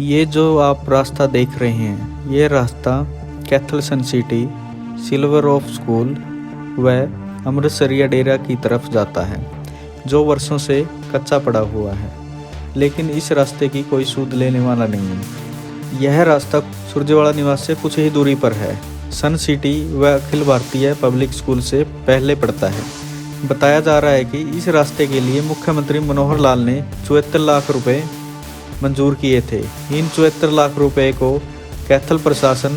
ये जो आप रास्ता देख रहे हैं, ये रास्ता कैथल सन सिटी, सिल्वर ऑफ स्कूल व अमृतसरिया डेरा की तरफ जाता है, जो वर्षों से कच्चा पड़ा हुआ है, लेकिन इस रास्ते की कोई सूद लेने वाला नहीं है। यह रास्ता सुरजेवाड़ा निवास से कुछ ही दूरी पर है। सन सिटी व अखिल भारतीय पब्लिक स्कूल से पहले पड़ता है। बताया जा रहा है कि इस रास्ते के लिए मुख्यमंत्री मनोहर लाल ने 74 लाख रुपए मंजूर किए थे। इन 74 लाख रुपए को कैथल प्रशासन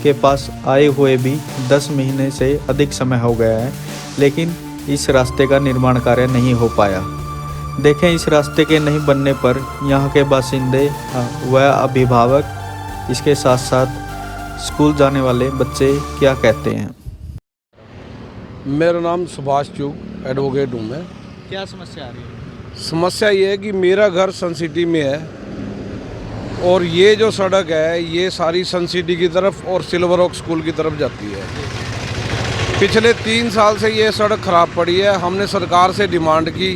के पास आए हुए भी 10 महीने से अधिक समय हो गया है, लेकिन इस रास्ते का निर्माण कार्य नहीं हो पाया। देखें इस रास्ते के नहीं बनने पर यहाँ के बासिंदे व अभिभावक, इसके साथ साथ स्कूल जाने वाले बच्चे क्या कहते हैं। मेरा नाम सुभाष चूक एडवोकेट हूँ मैं। क्या समस्या आ रही है? समस्या ये है कि मेरा घर सन सिटी में है और ये जो सड़क है ये सारी सन सिटी की तरफ और सिल्वर ऑक स्कूल की तरफ जाती है। पिछले 3 साल से ये सड़क ख़राब पड़ी है। हमने सरकार से डिमांड की,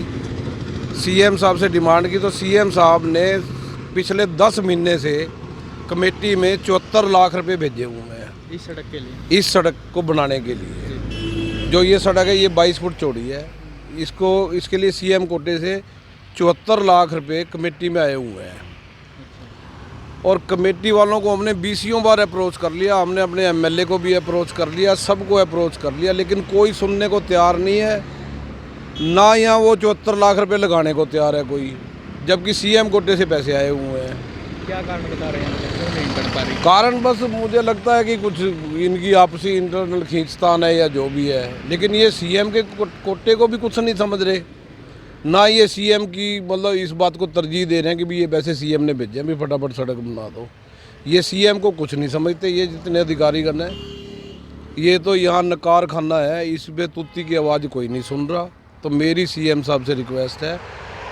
सीएम साहब से डिमांड की, तो सीएम साहब ने पिछले 10 महीने से कमेटी में 74 लाख रुपए भेजे हुए हैं इस सड़क के लिए, इस सड़क को बनाने के लिए। जो ये सड़क है ये 22 फुट चौड़ी है। इसके लिए सीएम कोटे से 74 लाख रुपए कमेटी में आए हुए हैं और कमेटी वालों को हमने 20 बार अप्रोच कर लिया। हमने अपने एमएलए को भी अप्रोच कर लिया, सबको अप्रोच कर लिया, लेकिन कोई सुनने को तैयार नहीं है। ना यहाँ वो 74 लाख रुपए लगाने को तैयार है कोई, जबकि सीएम कोटे से पैसे आए हुए हैं। क्या कारण बता रहे हैं? क्यों नहीं बन पा रही? कारण बस मुझे लगता है कि कुछ इनकी आपसी इंटरनल खींचतान है या जो भी है, लेकिन ये सीएम के कोटे को भी कुछ नहीं समझ रहे, ना ये सीएम की मतलब इस बात को तरजीह दे रहे हैं कि भी ये वैसे सीएम ने भेजे भी फटाफट सड़क बना दो। ये सीएम को कुछ नहीं समझते। ये जितने अधिकारी गण हैं ये तो यहाँ नकार खाना है, इस पे तुत्ती की आवाज़ कोई नहीं सुन रहा। तो मेरी सीएम साहब से रिक्वेस्ट है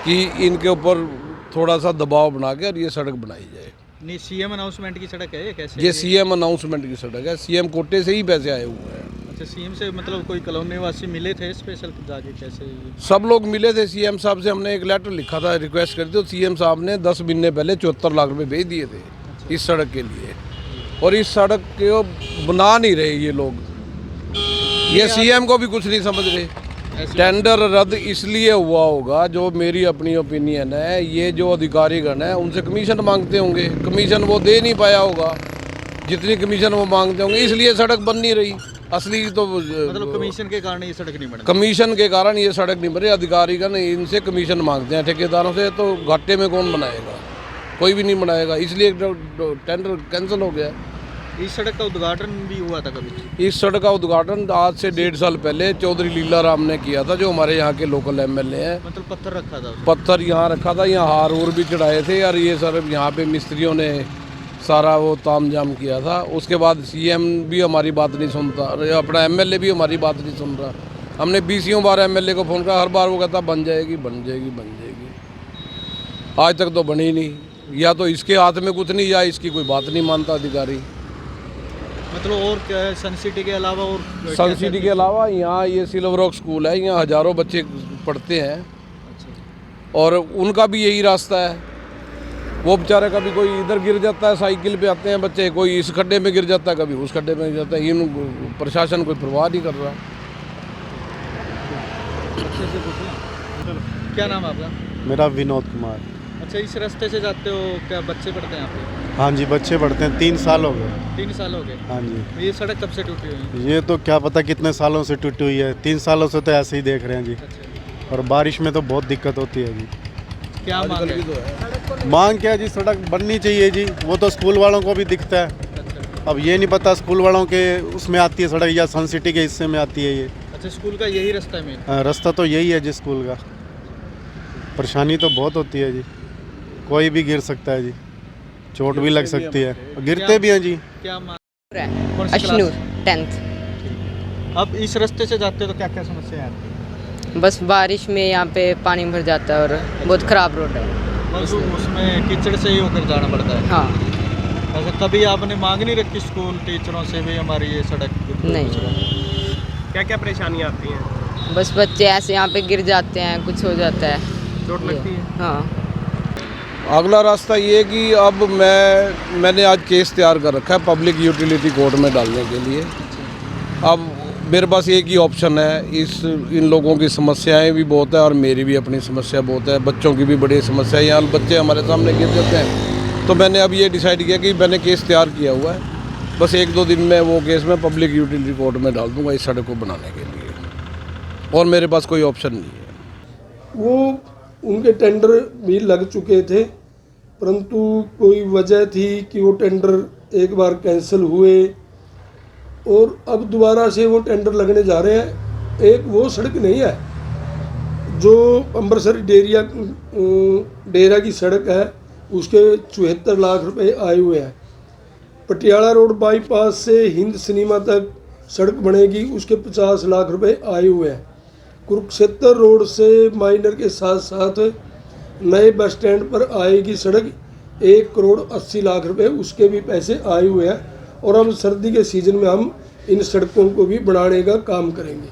कि इनके ऊपर थोड़ा सा दबाव बना के और ये सड़क बनाई जाए। नहीं, सीएम अनाउंसमेंट की सड़क है कैसे? ये सीएम अनाउंसमेंट की सड़क है, सीएम कोटे से ही पैसे आए हुए हैं। अच्छा, सीएम से मतलब कोई कॉलोनी वासी मिले थे स्पेशल जाके कैसे? सब लोग मिले थे सीएम साहब से। हमने एक लेटर लिखा था, रिक्वेस्ट करी थी, तो सीएम साहब ने 10 महीने पहले 74 लाख रुपए भेज दिए थे इस सड़क के लिए। और इस सड़क को बना नहीं रहे ये लोग। ये सीएम को भी कुछ नहीं समझ रहे। टेंडर रद्द इसलिए हुआ होगा, जो मेरी अपनी ओपिनियन है, ये जो अधिकारीगण है उनसे कमीशन मांगते होंगे, कमीशन वो दे नहीं पाया होगा जितनी कमीशन वो मांगते होंगे, इसलिए सड़क बन नहीं रही। असली तो मतलब कमीशन के कारण ये सड़क नहीं बनी। कमीशन के कारण ये सड़क नहीं बनी। अधिकारीगण इनसे कमीशन मांगते हैं ठेकेदारों से, तो घाटे में कौन बनाएगा? कोई भी नहीं बनाएगा, इसलिए टेंडर कैंसिल हो गया। इस सड़क का उद्घाटन भी हुआ था कभी? इस सड़क का उद्घाटन आज से 1.5 साल पहले चौधरी लीला राम ने किया था, जो हमारे यहाँ के लोकल एमएलए हैं। मतलब पत्थर रखा था? पत्थर यहाँ रखा था, यहाँ हार उर भी चढ़ाए थे और ये सर यहाँ पे मिस्त्रियों ने सारा वो तामझाम किया था। उसके बाद सीएम भी हमारी बात नहीं सुनता, अपना एमएलए भी हमारी बात नहीं सुन रहा। हमने 20 बार एमएलए को फ़ोन किया, हर बार वो कहता बन जाएगी बन जाएगी बन जाएगी। आज तक तो बनी नहीं। या तो इसके हाथ में कुछ नहीं, या इसकी कोई बात नहीं मानता अधिकारी। मतलब और क्या है सन सिटी के अलावा? और सन सिटी के अलावा यहाँ ये सिल्वर ऑक स्कूल है, यहाँ हज़ारों बच्चे पढ़ते हैं। अच्छा। और उनका भी यही रास्ता है। वो बेचारे कभी कोई इधर गिर जाता है, साइकिल पे आते हैं बच्चे, कोई इस खड्डे में गिर जाता है, कभी उस खड्डे में गिर जाता है। इन प्रशासन कोई परवाह नहीं कर रहा। क्या नाम है आपका? मेरा विनोद कुमार। अच्छा, इस रास्ते से जाते हो? क्या बच्चे पढ़ते हैं यहाँ पे? हाँ जी, बच्चे पढ़ते हैं। 3 साल हो गए। 3 साल हो गए? हाँ जी। ये सड़क कब से टूटी हुई है? ये तो क्या पता कितने सालों से टूटी हुई है। 3 सालों से तो ऐसे ही देख रहे हैं जी। अच्छा। और बारिश में तो बहुत दिक्कत होती है जी। क्या मांग है? मांग क्या है जी? सड़क बननी चाहिए जी। वो तो स्कूल वालों को भी दिखता है। अच्छा। अब ये नहीं पता स्कूल वालों के उसमें आती है सड़क या सन सिटी के हिस्से में आती है ये। अच्छा, स्कूल का यही रास्ता है मेन? रास्ता तो यही है जी स्कूल का। परेशानी तो बहुत होती है जी, कोई भी गिर सकता है जी, चोट भी लग सकती है, गिरते भी हैं जी। क्या मांग? अशनूर 10th। अब इस रास्ते से जाते हो तो क्या क्या समस्या आती है? बस बारिश में यहाँ पे पानी भर जाता है और बहुत ख़राब रोड है। बस उसमें कीचड़ से ही होकर जाना पड़ता है। हाँ। ऐसा कभी आपने मांग नहीं रखी स्कूल टीचरों से भी हमारी ये सड़क? नहीं। क्या क्या परेशानियाँ आती हैं? बस बच्चे ऐसे यहाँ पे गिर जाते हैं, कुछ हो जाता है, चोट लगती है? हाँ। अगला रास्ता ये कि अब मैंने आज केस तैयार कर रखा है पब्लिक यूटिलिटी कोर्ट में डालने के लिए। अब मेरे पास एक ही ऑप्शन है, इन लोगों की समस्याएं भी बहुत है और मेरी भी अपनी समस्या बहुत है, बच्चों की भी बड़ी समस्या है। यहाँ बच्चे हमारे सामने गिर जाते हैं, तो मैंने अब ये डिसाइड किया कि मैंने केस तैयार किया हुआ है, बस 1-2 दिन में वो केस मैं पब्लिक यूटिलिटी कोर्ट में डाल दूँगा इस सड़क को बनाने के लिए, और मेरे पास कोई ऑप्शन नहीं है। वो उनके टेंडर भी लग चुके थे, परंतु कोई वजह थी कि वो टेंडर एक बार कैंसिल हुए और अब दोबारा से वो टेंडर लगने जा रहे हैं। एक वो सड़क नहीं है जो अमृतसर डेरा की सड़क है, उसके 74 लाख रुपए आए हुए हैं। पटियाला रोड बाईपास से हिंद सिनेमा तक सड़क बनेगी, उसके 50 लाख रुपए आए हुए हैं। कुरुक्षेत्र रोड से माइनर के साथ साथ नए बस स्टैंड पर आएगी सड़क, 1 करोड़ 80 लाख रुपए उसके भी पैसे आए हुए हैं। और अब सर्दी के सीज़न में हम इन सड़कों को भी बढ़ाने का काम करेंगे।